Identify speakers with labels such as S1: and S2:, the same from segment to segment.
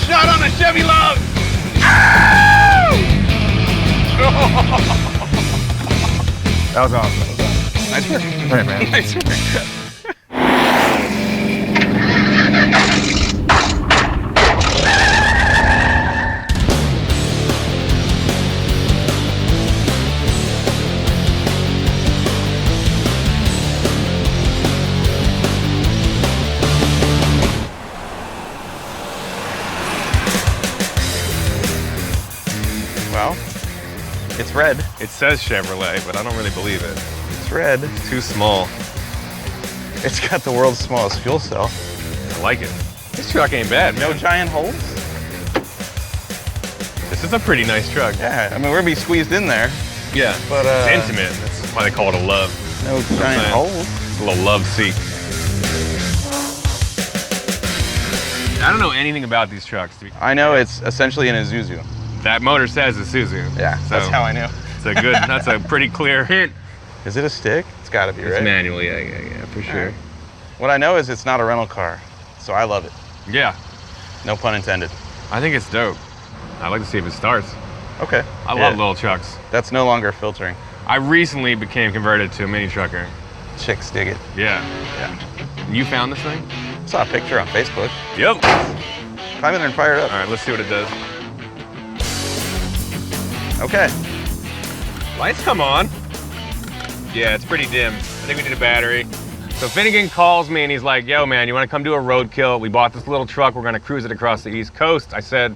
S1: shot on a Chevy LUV.
S2: That was awesome.
S1: Nice work.
S2: All right, man.
S1: Nice work.
S3: Well, it's red.
S2: It says Chevrolet, but I don't really believe it.
S3: It's red.
S2: It's too small.
S3: It's got the world's smallest fuel cell.
S2: I like it. This truck ain't bad.
S3: No
S2: man.
S3: giant holes.
S2: This is a pretty nice truck.
S3: Yeah, I mean, we're gonna be squeezed in there.
S2: Yeah,
S3: But,
S2: it's intimate. That's why they call it a LUV.
S3: No giant
S2: saying?
S3: holes.
S2: It's a little LUV seat. I don't know anything about these trucks.
S3: I know it's essentially an Isuzu.
S2: That motor says Isuzu.
S3: Yeah,
S2: So
S3: that's how I knew.
S2: it's a good. That's a pretty clear hint.
S3: Is it a stick? It's gotta be,
S2: It's
S3: right?
S2: manual. Yeah, for sure.
S3: Right. What I know is it's not a rental car, so I love it.
S2: Yeah,
S3: No pun intended.
S2: I think it's dope. I'd like to see if it starts.
S3: Okay.
S2: I love little trucks.
S3: That's no longer filtering.
S2: I recently became converted to a mini trucker.
S3: Chicks dig it.
S2: Yeah.
S3: Yeah.
S2: You found this thing?
S3: Saw a picture on Facebook.
S2: Yep.
S3: Climb in there and fire it up.
S2: All right, let's see what it does.
S3: Okay.
S2: Lights come on. Yeah, it's pretty dim. I think we need a battery. So Finnegan calls me and he's like, yo man, you wanna come do a roadkill? We bought this little truck, we're gonna cruise it across the East Coast. I said,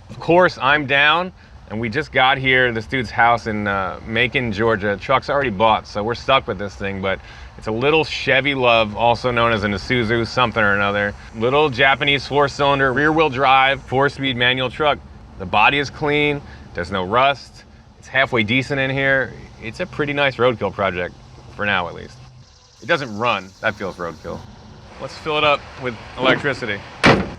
S2: of course, I'm down. And we just got here, this dude's house in Macon, Georgia. Truck's already bought, so we're stuck with this thing, but it's a little Chevy LUV, also known as an Isuzu something or another. Little Japanese 4-cylinder, rear-wheel drive, 4-speed manual truck. The body is clean, there's no rust. It's halfway decent in here. It's a pretty nice roadkill project, for now at least. It doesn't run, that feels roadkill. Let's fill it up with electricity.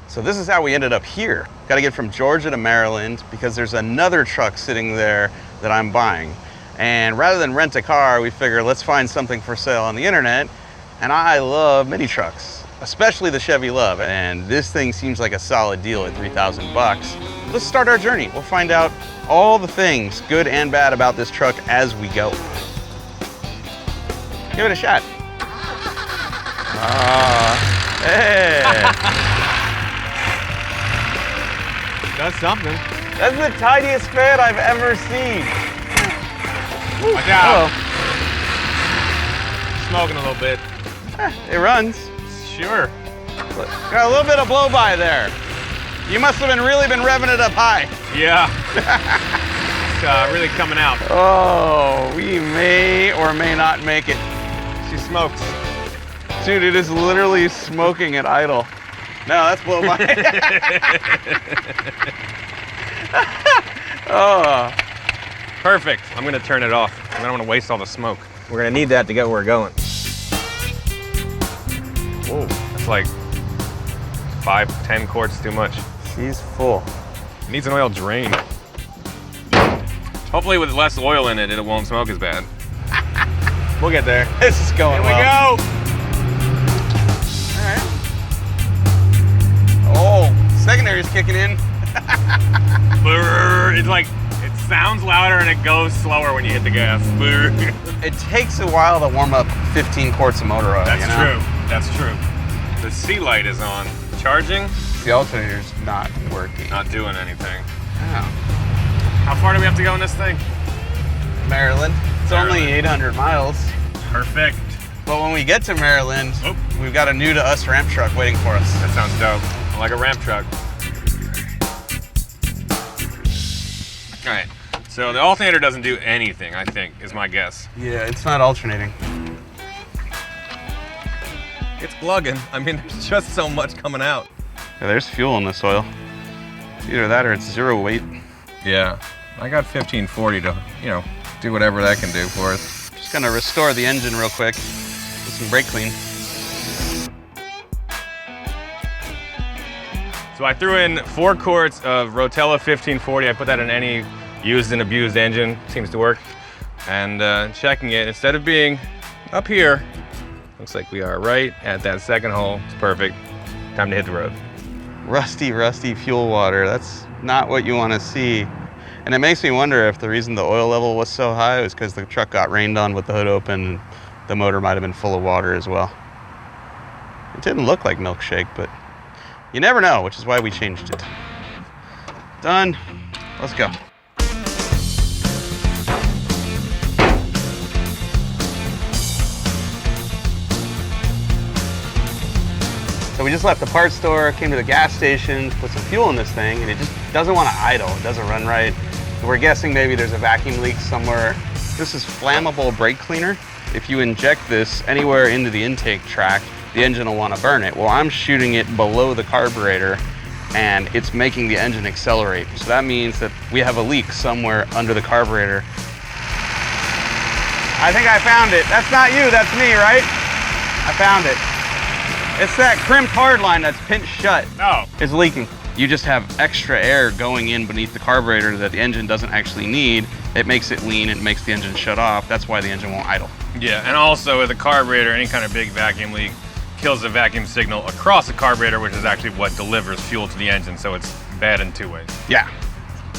S3: So this is how we ended up here. Got to get from Georgia to Maryland because there's another truck sitting there that I'm buying. And rather than rent a car, we figure let's find something for sale on the internet. And I love mini trucks, especially the Chevy LUV. And this thing seems like a solid deal at 3,000 bucks. Let's start our journey. We'll find out all the things, good and bad, about this truck as we go. Give it a shot. Hey.
S2: Does something.
S3: That's the tiniest fan I've ever seen.
S2: Watch out. Smoking a little bit.
S3: It runs.
S2: Sure.
S3: Got a little bit of blow by there. You must have really been revving it up high.
S2: Yeah. It's really coming out.
S3: Oh, we may or may not make it.
S2: She smokes.
S3: Dude, it is literally smoking at idle. No, that's blow by. Oh.
S2: Perfect. I'm gonna turn it off. I don't want to waste all the smoke. We're gonna need that to get where we're going. Whoa, that's like 5-10 quarts too much.
S3: She's full.
S2: It needs an oil drain. Hopefully with less oil in it, it won't smoke as bad. We'll get there.
S3: This is going
S2: Here we
S3: well.
S2: go.
S3: All right. Oh, secondary's kicking in.
S2: Brrr. It's like, it sounds louder and it goes slower when you hit the gas. Brrr.
S3: It takes a while to warm up 15 quarts of motor oil.
S2: That's
S3: you know?
S2: true. That's true. The sea light is on. Charging,
S3: The alternator's not working.
S2: not doing anything.
S3: Oh.
S2: How far do we have to go in this thing?
S3: Maryland. It's only
S2: Maryland.
S3: 800 miles.
S2: Perfect.
S3: But when we get to Maryland,
S2: Oh.
S3: we've got a new to us ramp truck waiting for us.
S2: That sounds dope. I like a ramp truck. All right. So the alternator doesn't do anything, I think, is my guess.
S3: Yeah, it's not alternating.
S2: It's plugging. I mean, there's just so much coming out.
S3: Yeah, there's fuel in this oil. Either that or it's zero weight.
S2: Yeah. I got 1540 to, do whatever that can do for us.
S3: Just gonna restore the engine real quick with some brake clean.
S2: So I threw in 4 quarts of Rotella 1540. I put that in any used and abused engine. Seems to work. And checking it, instead of being up here, looks like we are right at that second hole. It's perfect. Time to hit the road.
S3: rusty fuel water. That's not what you want to see. And it makes me wonder if the reason the oil level was so high was because the truck got rained on with the hood open and the motor might have been full of water as well. It didn't look like milkshake, but you never know, which is why we changed it. Done. Let's go. So we just left the parts store, came to the gas station, put some fuel in this thing, and it just doesn't want to idle. It doesn't run right. We're guessing maybe there's a vacuum leak somewhere. This is flammable brake cleaner. If you inject this anywhere into the intake tract, the engine will want to burn it. Well, I'm shooting it below the carburetor, and it's making the engine accelerate. So that means that we have a leak somewhere under the carburetor. I think I found it. That's not you, that's me, right? I found it. It's that crimped hard line that's pinched shut.
S2: Oh.
S3: It's leaking. You just have extra air going in beneath the carburetor that the engine doesn't actually need. It makes it lean, it makes the engine shut off. That's why the engine won't idle.
S2: Yeah, and also with a carburetor, any kind of big vacuum leak kills the vacuum signal across the carburetor, which is actually what delivers fuel to the engine, so it's bad in two ways.
S3: Yeah.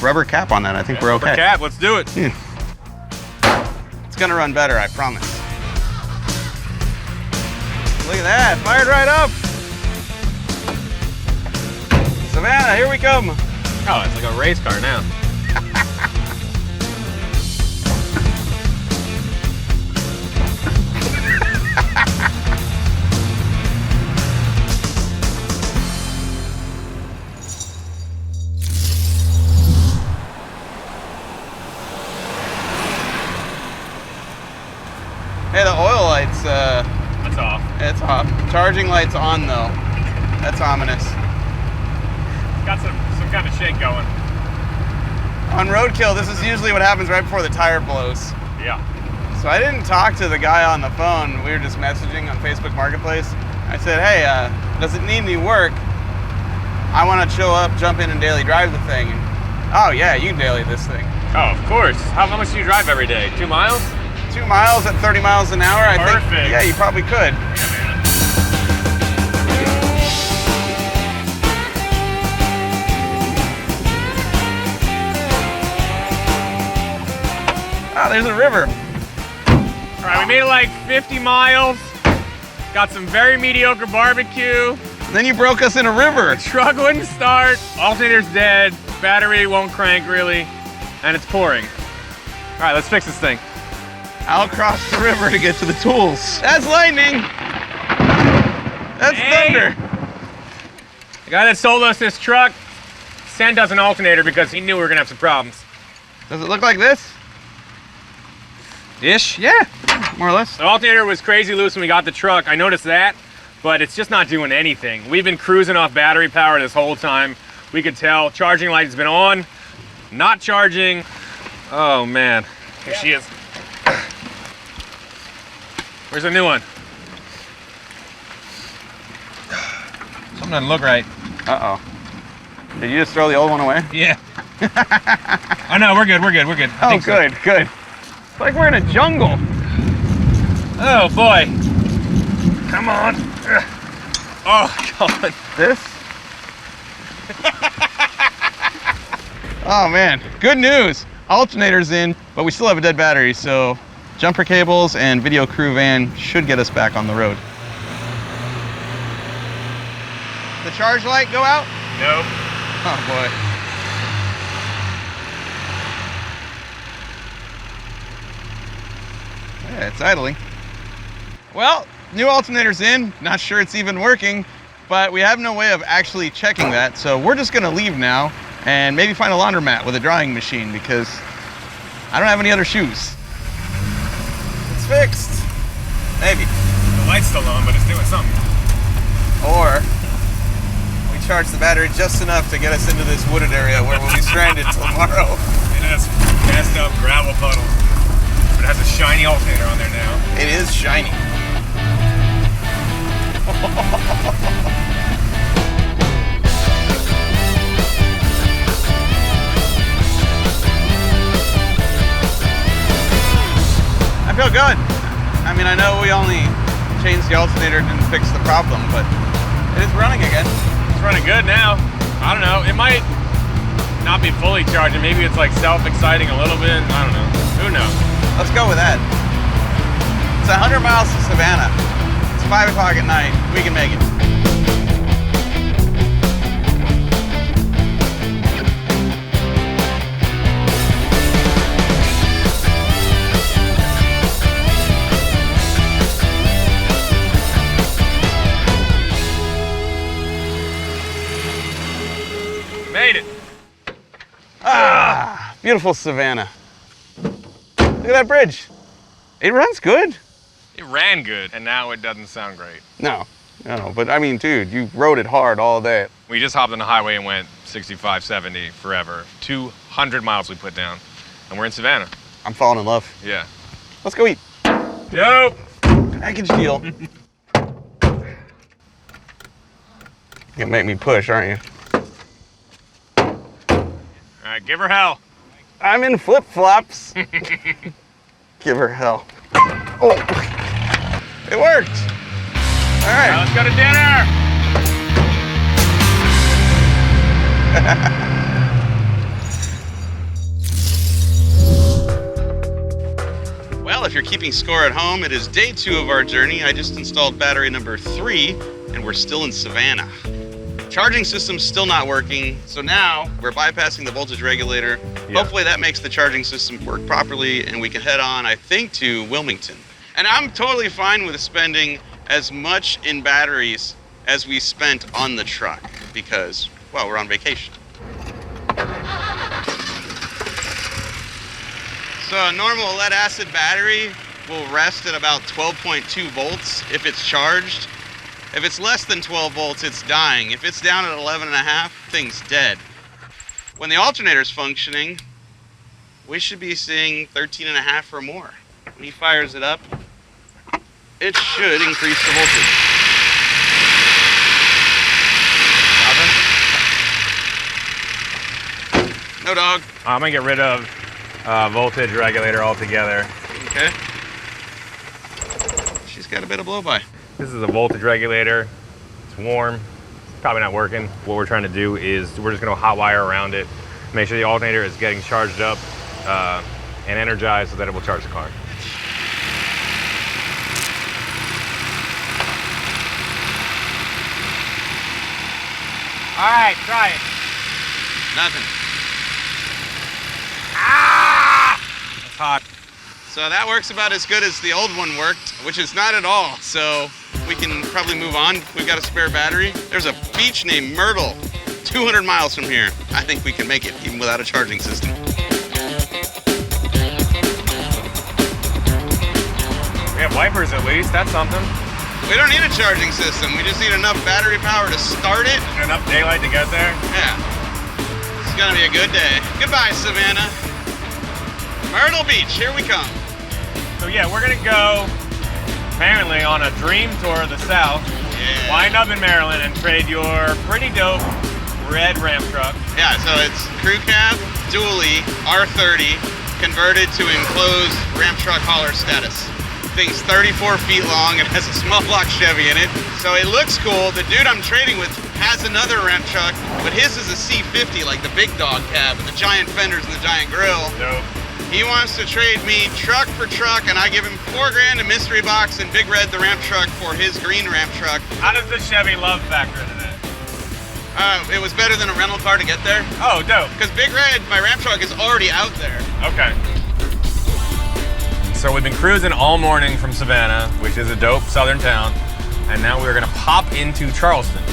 S3: Rubber cap on that, I think we're okay.
S2: Rubber cap, let's do it.
S3: It's gonna run better, I promise. Look at that, fired right up. Savannah, here we come.
S2: Oh, it's like a race car now.
S3: Hey, the oil light's
S2: That's off.
S3: it's off. Charging light's on though. That's ominous.
S2: Got some kind of shake going.
S3: On Roadkill, this is usually what happens right before the tire blows.
S2: Yeah.
S3: So I didn't talk to the guy on the phone. We were just messaging on Facebook Marketplace. I said, hey, does it need any work? I want to show up, jump in and daily drive the thing. And, oh yeah, you can daily this thing.
S2: Oh, of course. How much do you drive every day? 2 miles?
S3: 2 miles at 30 miles an hour, I think.
S2: Perfect.
S3: Yeah, you probably could.
S2: Yeah, man.
S3: Oh, there's a river.
S2: All right, we made it like 50 miles. Got some very mediocre barbecue.
S3: Then you broke us in a river.
S2: Truck wouldn't start. Alternator's dead. Battery won't crank really. And it's pouring. All right, let's fix this thing.
S3: I'll cross the river to get to the tools. That's lightning. That's thunder.
S2: The guy that sold us this truck sent us an alternator because he knew we were gonna have some problems.
S3: Does it look like this?
S2: Ish?
S3: Yeah, more or less.
S2: The alternator was crazy loose when we got the truck. I noticed that, but it's just not doing anything. We've been cruising off battery power this whole time. We could tell charging light has been on, not charging. Oh man, here she is. Where's the new one? Something doesn't look right.
S3: Uh-oh. Did you just throw the old one away?
S2: Yeah. Oh no, we're good. I think so.
S3: Good. It's like we're in a jungle.
S2: Oh boy. Come on. Oh God.
S3: This? Oh man, good news. Alternator's in, but we still have a dead battery, so jumper cables and video crew van should get us back on the road. The charge light go out?
S2: Nope.
S3: Oh boy. Yeah, it's idling. Well, new alternator's in. Not sure it's even working, but we have no way of actually checking that, so we're just gonna leave now and maybe find a laundromat with a drying machine because I don't have any other shoes. It's fixed. Maybe.
S2: The light's still on, but it's doing something.
S3: Or we charge the battery just enough to get us into this wooded area where we'll be stranded tomorrow.
S2: It has messed up gravel puddles. But it has a shiny alternator on there now.
S3: It is shiny. I feel good. I mean, I know we only changed the alternator, didn't fix the problem, but it is running again.
S2: It's running good now. I don't know. It might not be fully charging. Maybe it's like self-exciting a little bit. I don't know. Who knows?
S3: Let's go with that. It's 100 miles to Savannah. It's 5 o'clock at night. We can make it.
S2: Made it.
S3: Ah, beautiful Savannah. Look at that bridge. It runs good.
S2: It ran good, and now it doesn't sound great.
S3: No, but I mean, dude, you rode it hard all day.
S2: We just hopped on the highway and went 65, 70 forever. 200 miles we put down, and we're in Savannah.
S3: I'm falling in love.
S2: Yeah.
S3: Let's go eat.
S2: Yo!
S3: Package deal. You're gonna make me push, aren't you?
S2: All right, give her hell.
S3: I'm in flip-flops. Give her hell. Oh, it worked. All right.
S2: Now let's go to dinner.
S3: Well, if you're keeping score at home, it is day 2 of our journey. I just installed battery number 3, and we're still in Savannah. Charging system's still not working, so now we're bypassing the voltage regulator.
S2: Yeah.
S3: Hopefully that makes the charging system work properly, and we can head on, I think, to Wilmington. And I'm totally fine with spending as much in batteries as we spent on the truck, because, well, we're on vacation. So a normal lead acid battery will rest at about 12.2 volts if it's charged. If it's less than 12 volts, it's dying. If it's down at 11.5, thing's dead. When the alternator's functioning, we should be seeing 13.5 or more. When he fires it up, it should increase the voltage. No dog.
S2: I'm gonna get rid of voltage regulator altogether.
S3: Okay. She's got a bit of blow-by.
S2: This is a voltage regulator. It's warm. Probably not working. What we're trying to do is we're just gonna hot wire around it, make sure the alternator is getting charged up and energized so that it will charge the car. All right, try it.
S3: Nothing.
S2: Ah! It's hot.
S3: So that works about as good as the old one worked, which is not at all. So we can probably move on. We've got a spare battery. There's a beach named Myrtle, 200 miles from here. I think we can make it even without a charging system.
S2: We have wipers at least, that's something.
S3: We don't need a charging system. We just need enough battery power to start it.
S2: Enough daylight to get there.
S3: Yeah. It's gonna be a good day. Goodbye, Savannah. Myrtle Beach, here we come.
S2: So yeah, we're gonna go apparently on a dream tour of the South.
S3: Yeah.
S2: Wind up in Maryland and trade your pretty dope red Ram truck.
S3: Yeah, so it's crew cab, dually, R30, converted to enclosed Ram truck hauler status. Thing's 34 feet long and has a small block Chevy in it. So it looks cool. The dude I'm trading with has another Ram truck, but his is a C50, like the big dog cab with the giant fenders and the giant grill.
S2: Dope.
S3: He wants to trade me truck for truck, and I give him $4 grand a mystery box and Big Red the Ram truck for his green Ram truck.
S2: How does the Chevy LUV factor into that?
S3: It was better than a rental car to get there.
S2: Oh, dope.
S3: Because Big Red, my Ram truck, is already out there.
S2: Okay. So we've been cruising all morning from Savannah, which is a dope southern town, and now we're gonna pop into Charleston.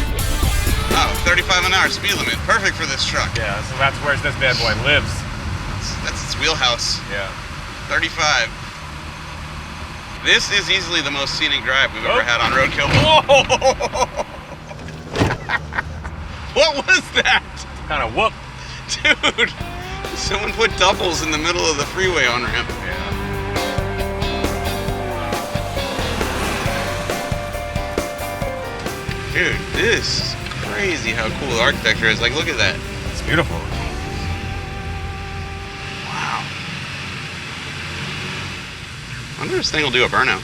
S3: Oh, 35 an hour speed limit. Perfect for this truck.
S2: Yeah, so that's where this bad boy lives.
S3: That's its wheelhouse.
S2: Yeah.
S3: 35. This is easily the most scenic drive we've ever had on Roadkill.
S2: Whoa!
S3: What was that?
S2: Kind of whoop.
S3: Dude, someone put doubles in the middle of the freeway on ramp.
S2: Yeah.
S3: Dude, this is crazy how cool the architecture is. Like, look at that.
S2: It's beautiful.
S3: Wow. I wonder if this thing will do a burnout.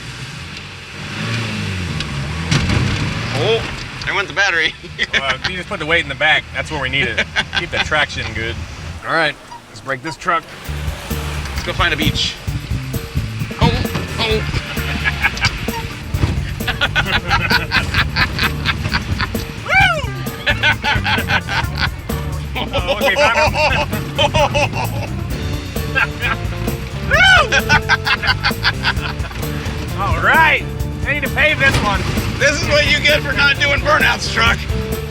S2: Oh.
S3: There went the battery.
S2: You just put the weight in the back. That's where we need it. Keep the traction good. All right, let's break this truck.
S3: Let's go find a beach. Oh.
S2: Okay, all right, I need to pave this one.
S3: This is what you get for not doing burnouts, truck.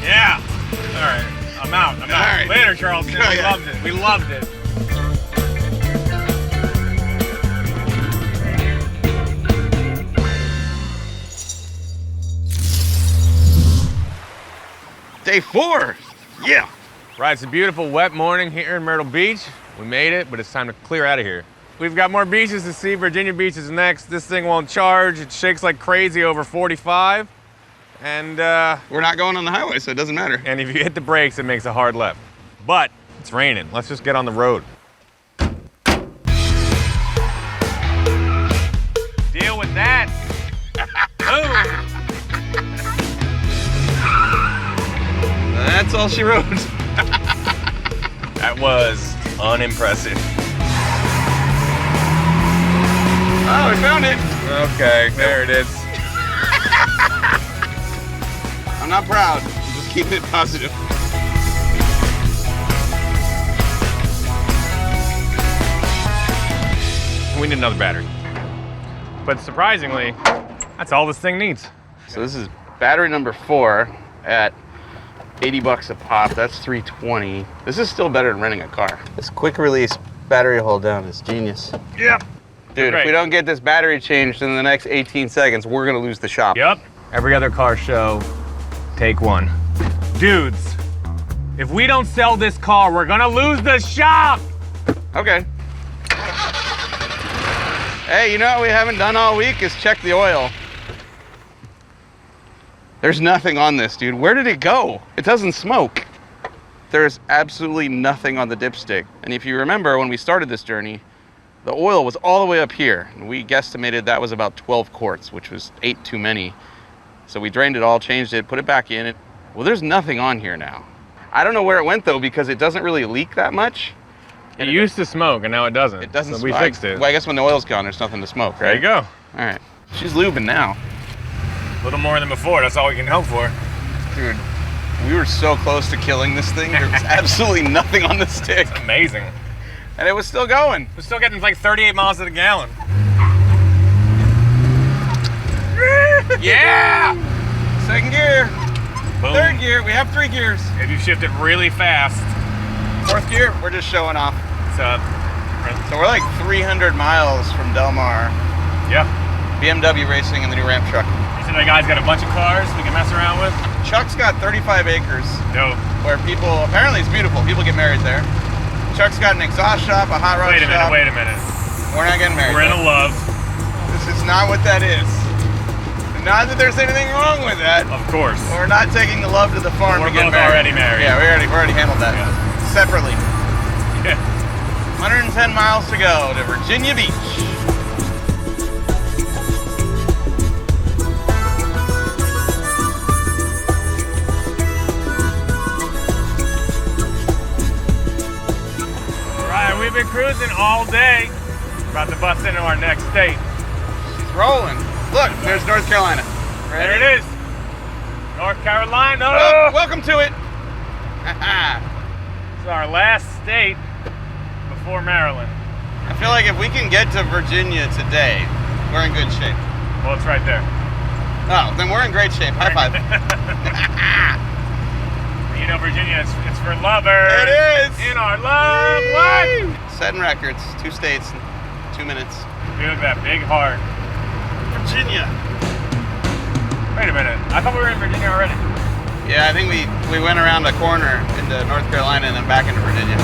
S2: Yeah. All right, I'm out.
S3: All right.
S2: Later, Charleston.
S3: Oh,
S2: We
S3: yeah.
S2: loved it. We loved it.
S3: Day 4. Yeah.
S2: Right, it's a beautiful wet morning here in Myrtle Beach. We made it, but it's time to clear out of here. We've got more beaches to see. Virginia Beach is next. This thing won't charge. It shakes like crazy over 45. And
S3: We're not going on the highway, so it doesn't matter.
S2: if you hit the brakes, it makes a hard left. But it's raining. Let's just get on the road. Deal with that. Boom.
S3: That's all she wrote.
S2: That was unimpressive.
S3: Oh, we found it.
S2: Okay, there it is.
S3: I'm not proud. I'm just keeping it positive.
S2: We need another battery. But surprisingly, that's all this thing needs.
S3: So this is battery number 4 at 80 bucks a pop. That's 320. This is still better than renting a car. This quick release battery hold down is genius.
S2: Yep.
S3: Dude,
S2: Great.
S3: if we don't get this battery changed in the next 18 seconds, we're gonna lose the shop.
S2: Yep. Every other car show, take one. Dudes, if we don't sell this car, we're gonna lose the shop!
S3: Okay. Hey, you know what we haven't done all week is check the oil. There's nothing on this, dude. Where did it go? It doesn't smoke. There's absolutely nothing on the dipstick. And if you remember when we started this journey, the oil was all the way up here. And we guesstimated that was about 12 quarts, which was 8 too many. So we drained it all, changed it, put it back in. Well, there's nothing on here now. I don't know where it went though, because it doesn't really leak that much.
S2: It used to smoke and now it doesn't.
S3: It doesn't
S2: So we
S3: smoke.
S2: fixed it.
S3: Well, I guess when the oil's gone, there's nothing to smoke, right?
S2: There you go.
S3: All right. She's lubing now.
S2: A little more than before, that's all we can hope for.
S3: Dude, we were so close to killing this thing. There was absolutely nothing on the stick.
S2: It's amazing.
S3: And it was still going.
S2: We're still getting like 38 miles to the gallon. Yeah!
S3: Second gear.
S2: Boom.
S3: Third gear. We have 3 gears.
S2: If you shift it really fast,
S3: 4th gear, we're just showing off.
S2: it's
S3: So we're like 300 miles from Del Mar.
S2: yeah.
S3: BMW racing in the new ramp truck.
S2: You said that guy's got a bunch of cars we can mess around with?
S3: Chuck's got 35 acres
S2: Dope.
S3: where people, apparently it's beautiful. People get married there. Chuck's got an exhaust shop, a hot rod
S2: Wait a minute,
S3: shop.
S2: wait a minute.
S3: We're not getting married.
S2: We're in a love.
S3: This is not what that is. Not that there's anything wrong with that.
S2: Of course.
S3: We're not taking the love to the farm
S2: We're
S3: to get
S2: both
S3: married.
S2: already married.
S3: Yeah, we already handled that
S2: Yeah.
S3: separately.
S2: Yeah.
S3: 110 miles to go to Virginia Beach.
S2: All right, we've been cruising all day. About to bust into our next state.
S3: She's rolling. Look, there's North Carolina.
S2: There it is. North Carolina.
S3: Oh, welcome to it.
S2: It's our last state before Maryland.
S3: I feel like if we can get to Virginia today, we're in good shape.
S2: Well, it's right there.
S3: Oh, then we're in great shape. High five.
S2: You know, Virginia, it's for lovers.
S3: It is.
S2: In our love. What?
S3: Setting records. 2 states in 2 minutes.
S2: Dude, that big heart.
S3: Virginia.
S2: Wait a minute. I thought we were in Virginia already.
S3: Yeah, I think we went around a corner into North Carolina and then back into Virginia.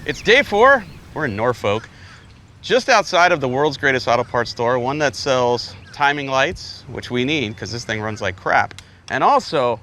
S3: It's day 4. We're in Norfolk, just outside of the world's greatest auto parts store, one that sells timing lights, which we need because this thing runs like crap, and also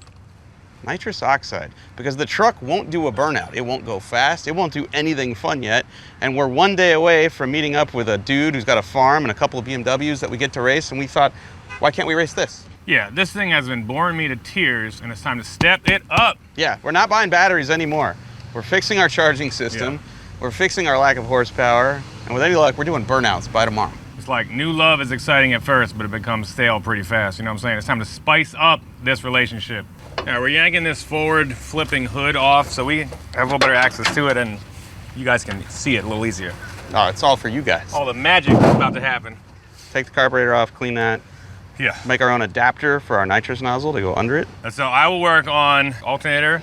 S3: Nitrous oxide, because the truck won't do a burnout. It won't go fast. It won't do anything fun yet. And we're one day away from meeting up with a dude who's got a farm and a couple of BMWs that we get to race. And we thought, why can't we race this?
S2: Yeah, this thing has been boring me to tears, and it's time to step it up.
S3: Yeah, we're not buying batteries anymore. We're fixing our charging system.
S2: Yeah.
S3: We're fixing our lack of horsepower. And with any luck, we're doing burnouts by tomorrow.
S2: It's like new love is exciting at first, but it becomes stale pretty fast. You know what I'm saying? It's time to spice up this relationship. Now, we're yanking this forward flipping hood off so we have a little better access to it and you guys can see it a little easier.
S3: Oh, it's all for you guys.
S2: All the magic is about to happen.
S3: Take the carburetor off, clean that.
S2: Yeah.
S3: Make our own adapter for our nitrous nozzle to go under it.
S2: And so I will work on alternator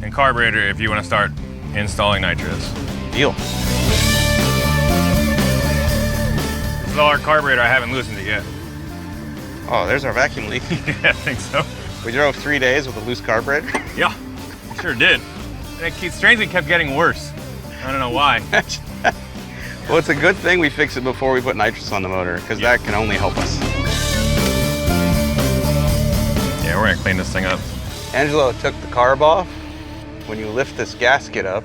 S2: and carburetor if you want to start installing nitrous.
S3: Deal.
S2: This is all our carburetor. I haven't loosened it yet.
S3: Oh, there's our vacuum leak.
S2: Yeah, I think so.
S3: We drove 3 days with a loose carburetor.
S2: Yeah, sure did. And it strangely kept getting worse. I don't know why.
S3: Well, it's a good thing we fix it before we put nitrous on the motor, because that can only help us.
S2: Yeah, we're gonna clean this thing up.
S3: Angelo took the carb off. When you lift this gasket up,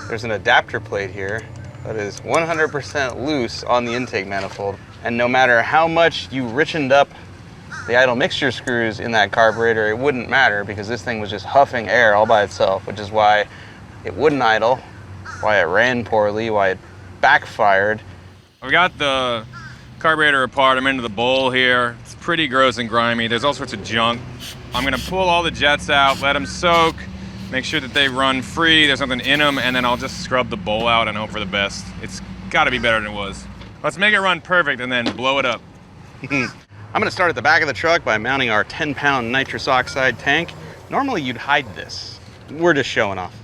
S3: there's an adapter plate here that is 100% loose on the intake manifold. And no matter how much you richened up the idle mixture screws in that carburetor, it wouldn't matter because this thing was just huffing air all by itself, which is why it wouldn't idle, why it ran poorly, why it backfired.
S2: We got the carburetor apart. I'm into the bowl here. It's pretty gross and grimy. There's all sorts of junk. I'm gonna pull all the jets out, let them soak, make sure that they run free, there's nothing in them, and then I'll just scrub the bowl out and hope for the best. It's gotta be better than it was. Let's make it run perfect and then blow it up.
S3: I'm gonna start at the back of the truck by mounting our 10-pound nitrous oxide tank. Normally you'd hide this. We're just showing off.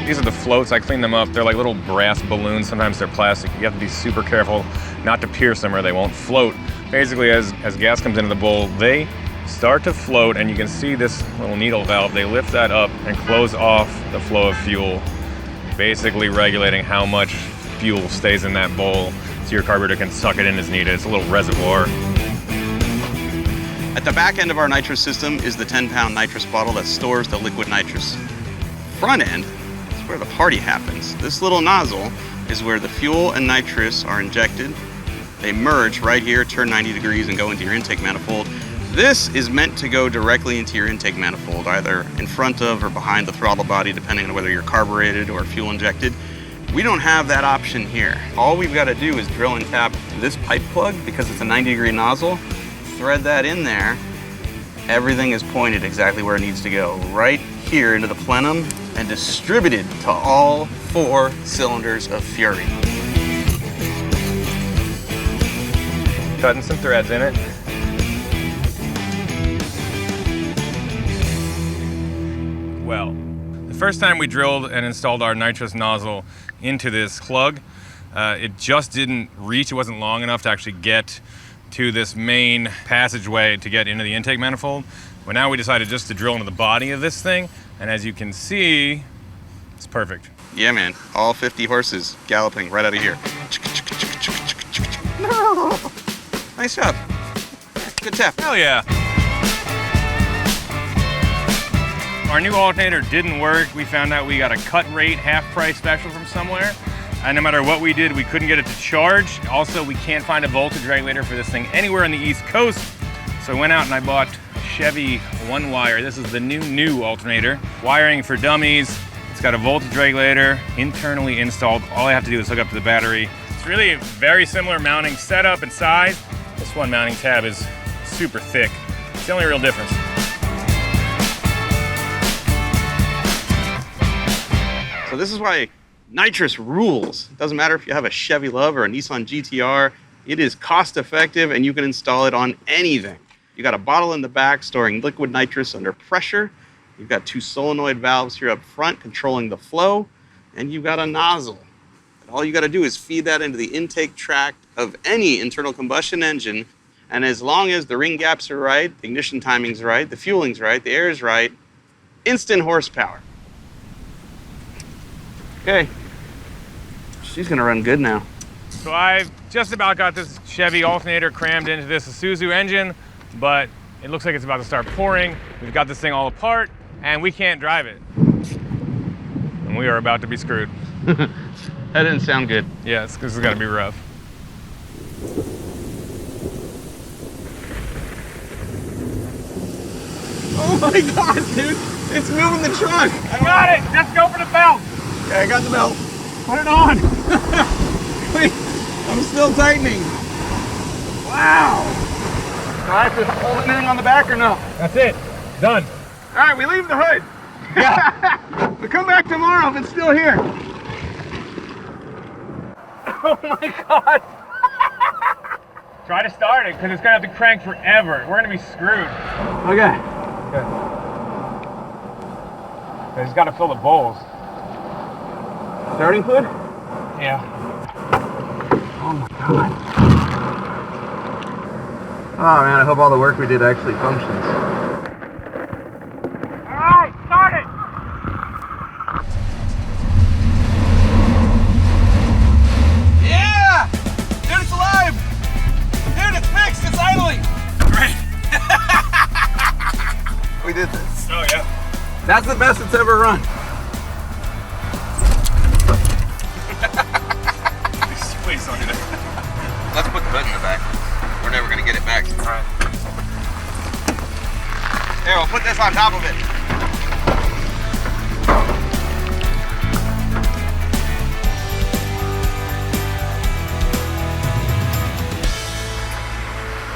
S2: These are the floats. I cleaned them up. They're like little brass balloons. Sometimes they're plastic. You have to be super careful not to pierce them or they won't float. Basically, as gas comes into the bowl, they start to float, and you can see this little needle valve. They lift that up and close off the flow of fuel, basically regulating how much fuel stays in that bowl so your carburetor can suck it in as needed. It's a little reservoir.
S3: At the back end of our nitrous system is the 10-pound nitrous bottle that stores the liquid nitrous. Front end is where the party happens. This little nozzle is where the fuel and nitrous are injected. They merge right here, turn 90 degrees, and go into your intake manifold. This is meant to go directly into your intake manifold, either in front of or behind the throttle body, depending on whether you're carbureted or fuel injected. We don't have that option here. All we've got to do is drill and tap this pipe plug, because it's a 90-degree nozzle, thread that in there. Everything is pointed exactly where it needs to go, right here into the plenum, and distributed to all 4 cylinders of Fury.
S2: Cutting some threads in it. Well, the first time we drilled and installed our nitrous nozzle into this plug, it just didn't reach. It wasn't long enough to actually get to this main passageway to get into the intake manifold. But now we decided just to drill into the body of this thing, and as you can see, it's perfect.
S3: Yeah, man, all 50 horses galloping right out of here. Nice job. Good tap.
S2: Hell yeah. Our new alternator didn't work. We found out we got a cut rate half price special from somewhere. And no matter what we did, we couldn't get it to charge. Also, we can't find a voltage regulator for this thing anywhere on the East Coast. So I went out and I bought a Chevy one wire. This is the new alternator. Wiring for dummies. It's got a voltage regulator internally installed. All I have to do is hook up to the battery. It's really a very similar mounting setup and size. This one mounting tab is super thick. It's the only real difference.
S3: So this is why nitrous rules. It doesn't matter if you have a Chevy LUV or a Nissan GTR. It is cost effective and you can install it on anything. You got a bottle in the back storing liquid nitrous under pressure. You've got 2 solenoid valves here up front controlling the flow, and you've got a nozzle. And all you got to do is feed that into the intake tract of any internal combustion engine, and as long as the ring gaps are right, the ignition timing's right, the fueling's right, the air is right, instant horsepower. Okay, she's gonna run good now.
S2: So I've just about got this Chevy alternator crammed into this Isuzu engine, but It looks like it's about to start pouring. We've got this thing all apart, and we can't drive it. And we are about to be screwed.
S3: That didn't sound good.
S2: Yeah, this is gonna be rough.
S3: Oh my God, dude. It's moving the truck.
S2: I got it. Let's go for the belt.
S3: Okay, I got the belt.
S2: Put it on.
S3: Wait, I'm still tightening.
S2: Wow.
S3: Do I have to hold anything on the back or no?
S2: That's it. Done.
S3: All right, we leave the hood. Yeah. We come back tomorrow if it's still here.
S2: Oh my God. Try to start it, because it's gonna have to crank forever. We're gonna be screwed.
S3: Okay.
S2: Good. I just gotta fill the bowls.
S3: Starting fluid?
S2: Yeah.
S3: Oh my God. Oh man, I hope all the work we did actually functions.
S2: All right, start it.
S3: Yeah! Dude, it's alive! Dude, it's fixed, it's idling!
S2: Great.
S3: We did this.
S2: Oh yeah.
S3: That's the best it's ever run.
S2: Please don't do that.
S3: Let's put the hood in the back. We're never gonna get it back.
S2: All right.
S3: Here, we'll put this on top of it.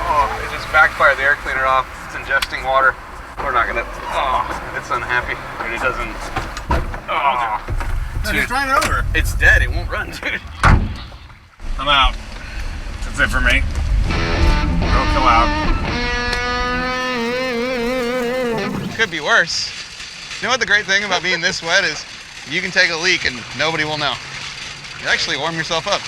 S3: Oh, it just backfired the air cleaner off. It's ingesting water. We're not gonna. Oh, it's unhappy. Dude, it doesn't. Oh,
S2: Dude, just drive it over.
S3: it's dead. It won't run, dude.
S2: I'm out. That's it for me. Roadkill out.
S3: Could be worse. You know what the great thing about being this wet is? You can take a leak and nobody will know. You actually warm yourself up.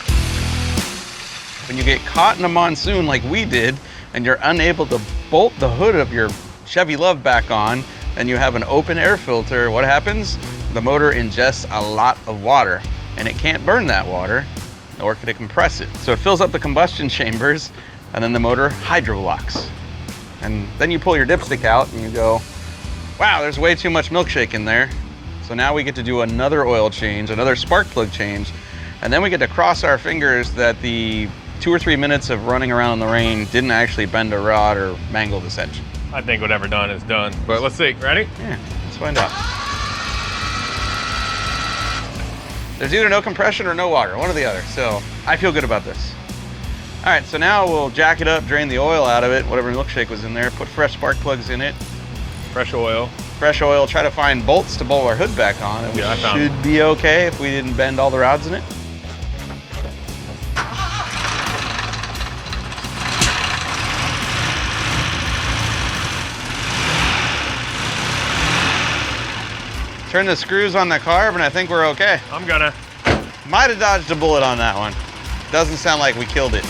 S3: When you get caught in a monsoon like we did, and you're unable to bolt the hood of your Chevy LUV back on, and you have an open air filter, what happens? The motor ingests a lot of water, and it can't burn that water, nor could it compress it. So it fills up the combustion chambers, and then the motor hydrolocks. And then you pull your dipstick out and you go, wow, there's way too much milkshake in there. So now we get to do another oil change, another spark plug change, and then we get to cross our fingers that the 2 or 3 minutes of running around in the rain didn't actually bend a rod or mangle this engine.
S2: I think whatever done is done. But let's see. Ready?
S3: Yeah, let's find out. There's either no compression or no water, one or the other. So I feel good about this. All right, so now we'll jack it up, drain the oil out of it, whatever milkshake was in there, put fresh spark plugs in it.
S2: Fresh oil.
S3: Fresh oil, try to find bolts to bolt our hood back on. And
S2: Yeah, I
S3: we
S2: found
S3: should be okay if we didn't bend all the rods in it. Turn the screws on the carb and I think we're okay.
S2: I'm gonna.
S3: Might have dodged a bullet on that one. Doesn't sound like we killed it.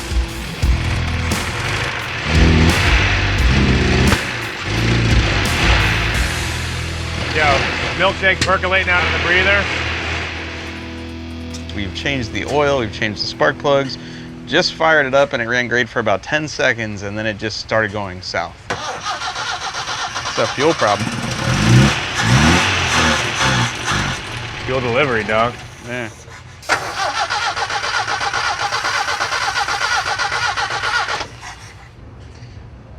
S2: Yo, milkshake percolating out of the breather.
S3: We've changed the oil, we've changed the spark plugs, just fired it up and it ran great for about 10 seconds and then it just started going south. It's a fuel problem.
S2: Fuel delivery, dog.
S3: Yeah.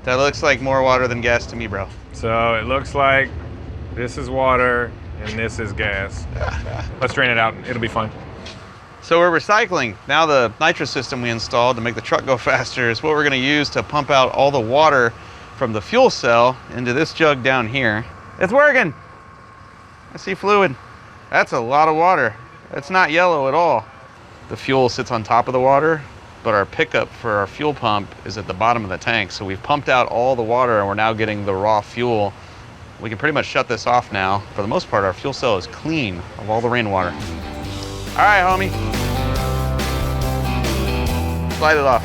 S3: That looks like more water than gas to me, bro.
S2: So it looks like this is water and this is gas. Let's drain it out. It'll be fine.
S3: So we're recycling. Now the nitrous system we installed to make the truck go faster is what we're gonna use to pump out all the water from the fuel cell into this jug down here. It's working. I see fluid. That's a lot of water. It's not yellow at all. The fuel sits on top of the water, but our pickup for our fuel pump is at the bottom of the tank. So we've pumped out all the water and we're now getting the raw fuel. We can pretty much shut this off now. For the most part, our fuel cell is clean of all the rainwater. All right, homie. Slide it off.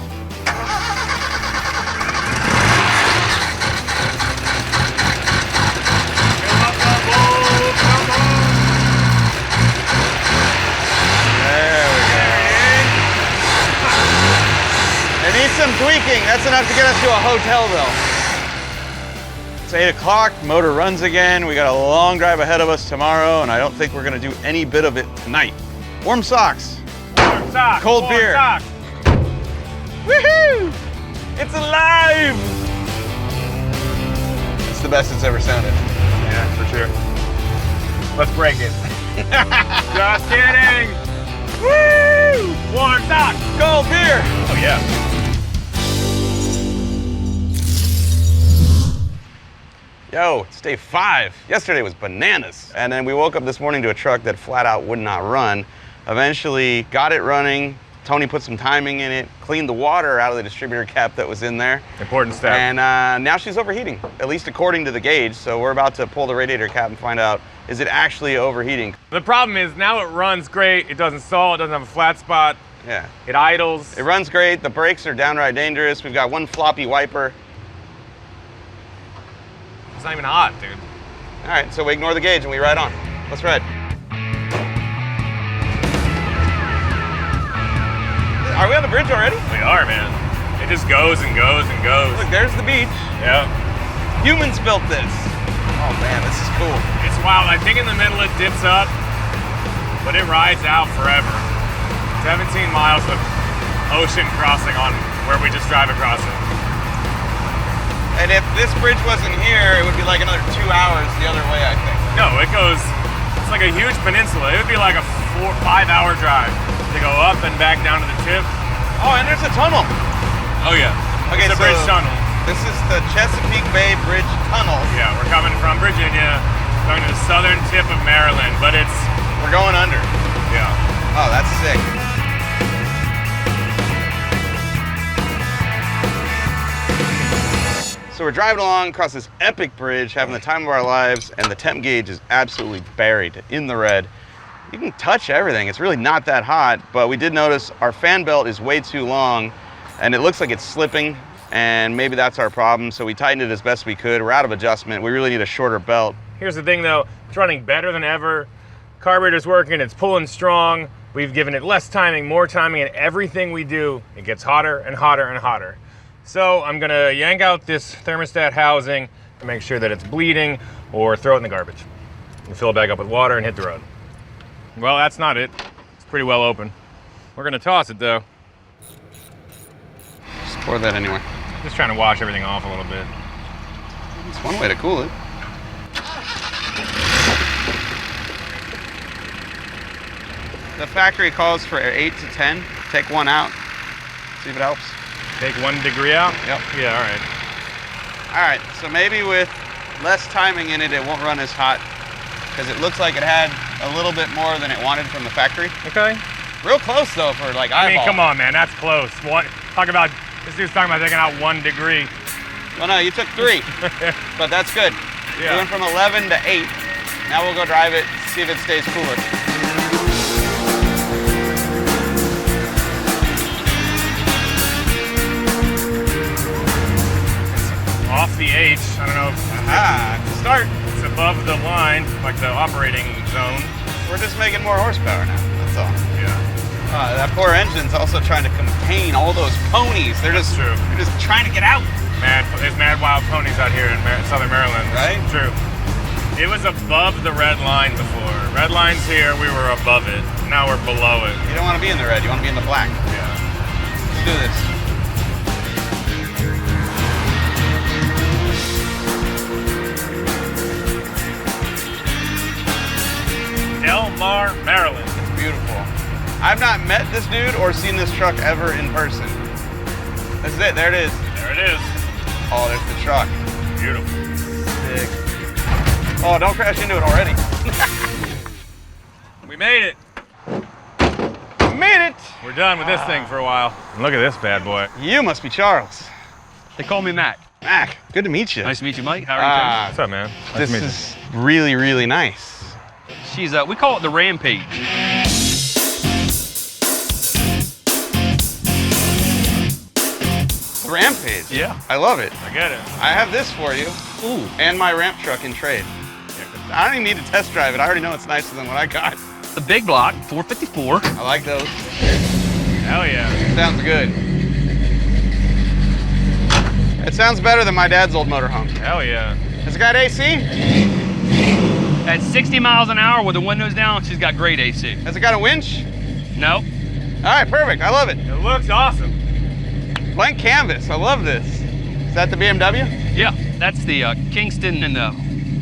S3: It needs some tweaking. That's enough to get us to a hotel, though. It's 8 o'clock, motor runs again. We got a long drive ahead of us tomorrow, and I don't think we're gonna do any bit of it tonight. Warm socks.
S2: Warm socks.
S3: Cold
S2: warm
S3: beer.
S2: Socks.
S3: Woohoo! It's alive! It's the best it's ever sounded.
S2: Yeah, for sure. Let's break it. Just kidding. Woo! Warm socks.
S3: Cold beer!
S2: Oh yeah.
S3: Yo, it's day 5. Yesterday was bananas. And then we woke up this morning to a truck that flat out would not run. Eventually got it running. Tony put some timing in it, cleaned the water out of the distributor cap that was in there.
S2: Important step.
S3: And now she's overheating, at least according to the gauge. So we're about to pull the radiator cap and find out, is it actually overheating?
S2: The problem is now it runs great. It doesn't stall. It doesn't have a flat spot.
S3: Yeah.
S2: It idles.
S3: It runs great. The brakes are downright dangerous. We've got one floppy wiper.
S2: It's not even hot, dude.
S3: All right, so we ignore the gauge and we ride on. Let's ride. Are we on the bridge already?
S2: We are, man. It just goes and goes and goes.
S3: Look, there's the beach.
S2: Yeah.
S3: Humans built this. Oh man, this is cool.
S2: It's wild. I think in the middle it dips up, but it rides out forever. 17 miles of ocean crossing on where we just drive across it.
S3: And if this bridge wasn't here, it would be like another 2 hours the other way, I think.
S2: No, it goes, it's like a huge peninsula. It would be like a 4-5 hour drive to go up and back down to the tip.
S3: Oh, and there's a tunnel.
S2: Oh yeah.
S3: Okay,
S2: it's a bridge tunnel.
S3: This is the Chesapeake Bay Bridge Tunnel.
S2: Yeah, we're coming from Virginia, going to the southern tip of Maryland, but it's...
S3: We're going under.
S2: Yeah.
S3: Oh, that's sick. So we're driving along across this epic bridge, having the time of our lives, and the temp gauge is absolutely buried in the red. You can touch everything. It's really not that hot, but we did notice our fan belt is way too long, and it looks like it's slipping, and maybe that's our problem, so we tightened it as best we could. We're out of adjustment. We really need a shorter belt.
S2: Here's the thing though, it's running better than ever. Carburetor's working, it's pulling strong. We've given it less timing, more timing, and everything we do, it gets hotter and hotter and hotter. So I'm gonna yank out this thermostat housing to make sure that it's bleeding, or throw it in the garbage. And fill it back up with water and hit the road. Well, that's not it. It's pretty well open. We're gonna toss it though.
S3: Just pour that anyway.
S2: Just trying to wash everything off a little bit.
S3: It's one way to cool it. The factory calls for 8 to 10. Take one out, see if it helps.
S2: Take 1 degree out?
S3: Yep.
S2: Yeah, all right.
S3: All right, so maybe with less timing in it, it won't run as hot, because it looks like it had a little bit more than it wanted from the factory.
S2: Okay.
S3: Real close though for like eyeball.
S2: I mean, come on, man, that's close. What? Talk about, this dude's talking about taking out 1 degree.
S3: Well, no, you took 3, but that's good.
S2: Yeah.
S3: We went from 11 to 8. Now we'll go drive it, see if it stays cooler.
S2: Off the H, I don't know if
S3: Start.
S2: it's above the line, like the operating zone.
S3: We're just making more horsepower now, that's all.
S2: Yeah.
S3: That poor engine's also trying to contain all those ponies. They're just trying to get out.
S2: There's mad wild ponies out here in Southern Maryland.
S3: Right?
S2: True. It was above the red line before. Red line's here, we were above it. Now we're below it.
S3: You don't want to be in the red, you want to be in the black.
S2: Yeah.
S3: Let's do this.
S2: Del Mar, Maryland.
S3: It's beautiful. I've not met this dude or seen this truck ever in person. This is it, there it is.
S2: There it is.
S3: Oh, there's the truck.
S2: Beautiful.
S3: Sick. Oh, don't crash into it already.
S2: We made it.
S3: We made it.
S2: We're done with this thing for a while. And look at this bad boy.
S3: You must be Charles.
S4: They call me Mac.
S3: Mac, good to meet you.
S4: Nice to meet you, Mike. How are you
S2: What's up, man? Nice
S3: This
S2: to meet you.
S3: is really, really nice.
S4: doing? She's, we call it the Rampage.
S3: Rampage.
S4: Yeah.
S3: I love it.
S2: I get it.
S3: I have this for you
S4: Ooh.
S3: and my ramp truck in trade. I don't even need to test drive it. I already know it's nicer than what I got.
S4: The big block, 454.
S3: I like those.
S2: Hell yeah.
S3: Sounds good. It sounds better than my dad's old motorhome.
S2: Hell yeah.
S3: Has it got AC?
S4: At 60 miles an hour with the windows down, she's got great AC.
S3: Has it got a winch?
S4: No.
S3: All right, perfect. I love it.
S2: It looks awesome.
S3: Blank canvas. I love this. Is that the BMW?
S4: Yeah, that's the Kingston and the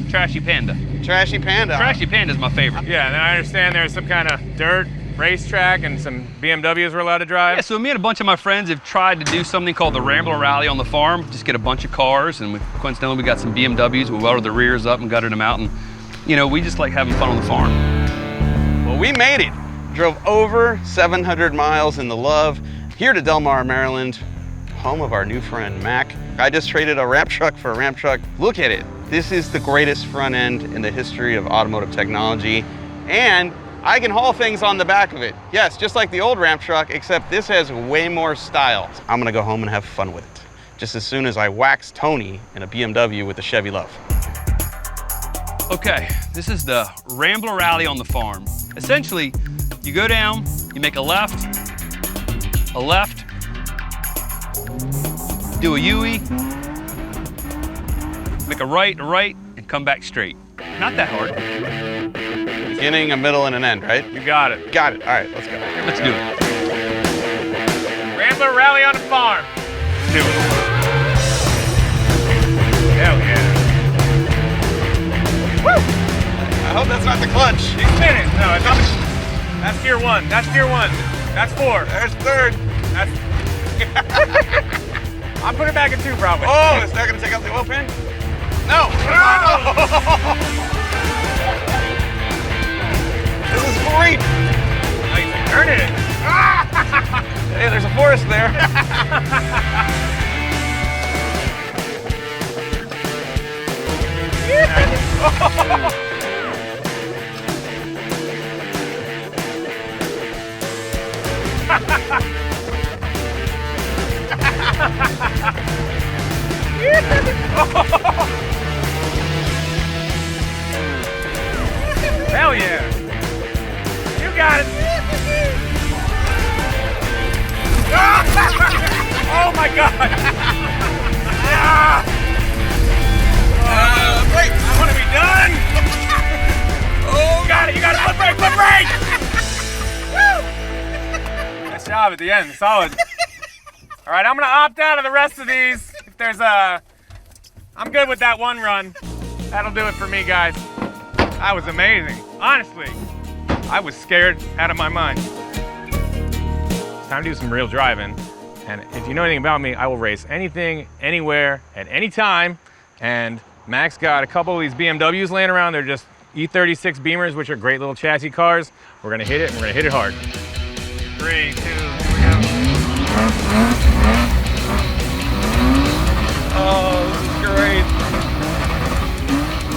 S4: Trashy Panda.
S3: Trashy Panda.
S4: Trashy Panda's my favorite.
S2: Yeah, and then I understand there's some kind of dirt racetrack and some BMWs we're allowed to drive.
S4: Yeah, so me and a bunch of my friends have tried to do something called the Rambler Rally on the farm. Just get a bunch of cars, and coincidentally we got some BMWs. We welded the rears up and gutted them out, and you know, we just like having fun on the farm.
S3: Well, we made it. Drove over 700 miles in the LUV here to Del Mar, Maryland, home of our new friend Mac. I just traded a ramp truck for a ramp truck. Look at it. This is the greatest front end in the history of automotive technology, and I can haul things on the back of it. Yes, just like the old ramp truck, except this has way more style. I'm gonna go home and have fun with it, just as soon as I wax Tony in a BMW with the Chevy LUV.
S4: Okay, this is the Rambler Rally on the farm. Essentially, you go down, you make a left, do a U-E, make a right, and come back straight. Not that hard.
S3: Beginning, a middle, and an end, right?
S2: You got it.
S3: Got it. All right, let's go.
S4: Let's do it.
S2: Rambler Rally on the farm. Do it. Hell yeah.
S3: Woo! I hope that's not the clutch.
S2: You spin it. No, it's not. That's gear one. That's gear one. That's four.
S3: There's third.
S2: That's. I'll put it back in two, probably.
S3: Oh, is that gonna take out the oil pan? No. This is great.
S2: Nice. Turn it.
S3: Hey, there's a forest there.
S2: Hell yeah. You got it. Oh my God.
S3: Wait.
S2: I want to be done. Oh, you got it. Foot brake. Nice job at the end. Solid. All right, I'm gonna opt out of the rest of these. If there's I'm good with that one run. That'll do it for me, guys. That was amazing. Honestly, I was scared out of my mind. It's time to do some real driving. And if you know anything about me, I will race anything, anywhere, at any time. And Mac's got a couple of these BMWs laying around. They're just E36 Beamers, which are great little chassis cars. We're gonna hit it, and we're gonna hit it hard. 3, 2, here we go. Oh, this is great.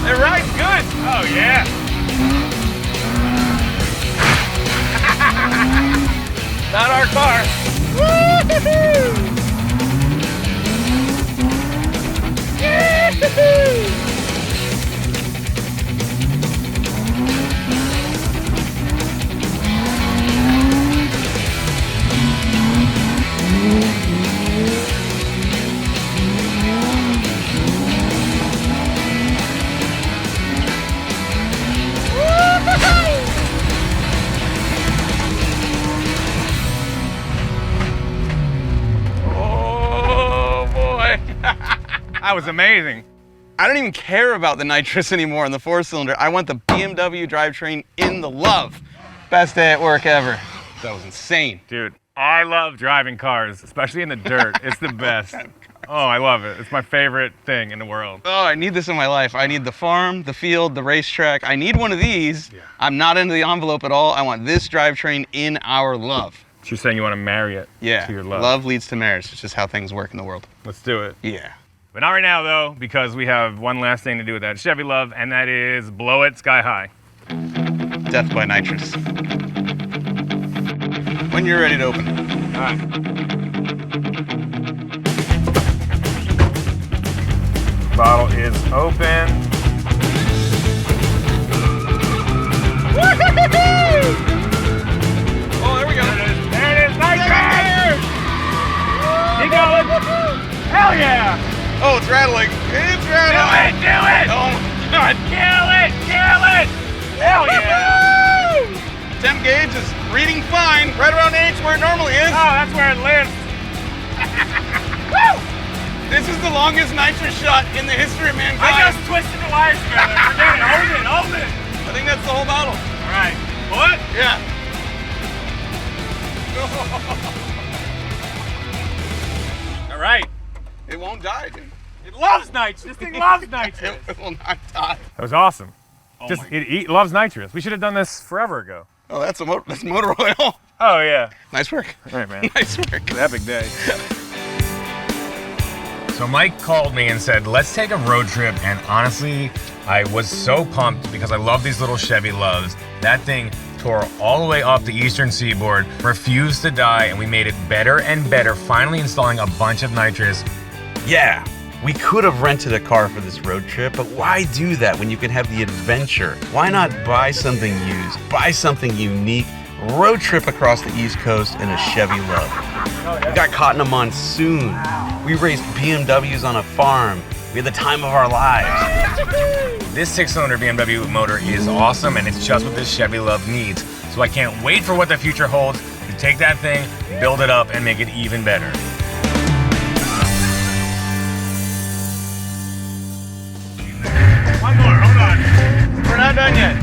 S2: It rides good. Oh, yeah. Not our car. Woo-hoo-hoo! Yee-hoo-hoo! That was amazing.
S3: I don't even care about the nitrous anymore in the four-cylinder. I want the BMW drivetrain in the LUV. Best day at work ever. That was insane.
S2: Dude, I love driving cars, especially in the dirt. It's the best. Oh, I love it. It's my favorite thing in the world.
S3: Oh, I need this in my life. I need the farm, the field, the racetrack. I need one of these. Yeah. I'm not into the envelope at all. I want this drivetrain in our LUV.
S2: So you're saying you want to marry it to your LUV.
S3: Love leads to marriage. It's just how things work in the world.
S2: Let's do it.
S3: Yeah.
S2: But not right now, though, because we have one last thing to do with that Chevy LUV, and that is blow it sky high.
S3: Death by nitrous. When you're ready to open.
S2: All right. Bottle is open.
S3: Oh, there we go.
S2: There it is. Nitrous! Keep going. Hell yeah!
S3: Oh, it's rattling. It's rattling.
S2: Do it!
S1: it! Kill it! Hell yeah!
S3: Temp gauge is reading fine, right around H where it normally is.
S1: Oh, that's where it lives.
S3: This is the longest nitrous shot in the history of mankind.
S1: I just twisted the wires together. Forget it. Hold it. Hold it.
S3: I think that's the whole bottle.
S1: All right. What?
S3: Yeah.
S1: All right.
S3: It won't die, dude.
S1: It loves nitrous. This thing loves nitrous.
S3: It will not die.
S2: That was awesome.
S1: Oh
S2: Just
S1: my
S2: it loves nitrous. We should have done this forever ago.
S3: Oh, that's motor oil.
S2: Oh yeah.
S3: Nice work.
S2: All right, man.
S3: Nice work.
S2: Epic day. So Mike called me and said, let's take a road trip. And honestly, I was so pumped because I love these little Chevy LUVs. That thing tore all the way up the eastern seaboard, refused to die, and we made it better and better, finally installing a bunch of nitrous.
S3: Yeah, we could have rented a car for this road trip, but why do that when you can have the adventure? Why not buy something used, buy something unique, road trip across the East Coast in a Chevy LUV? We got caught in a monsoon. We raced BMWs on a farm. We had the time of our lives.
S2: This 6-cylinder BMW motor is awesome, and it's just what this Chevy LUV needs. So I can't wait for what the future holds to take that thing, build it up, and make it even better.
S1: One more. Hold on.
S3: We're not done yet.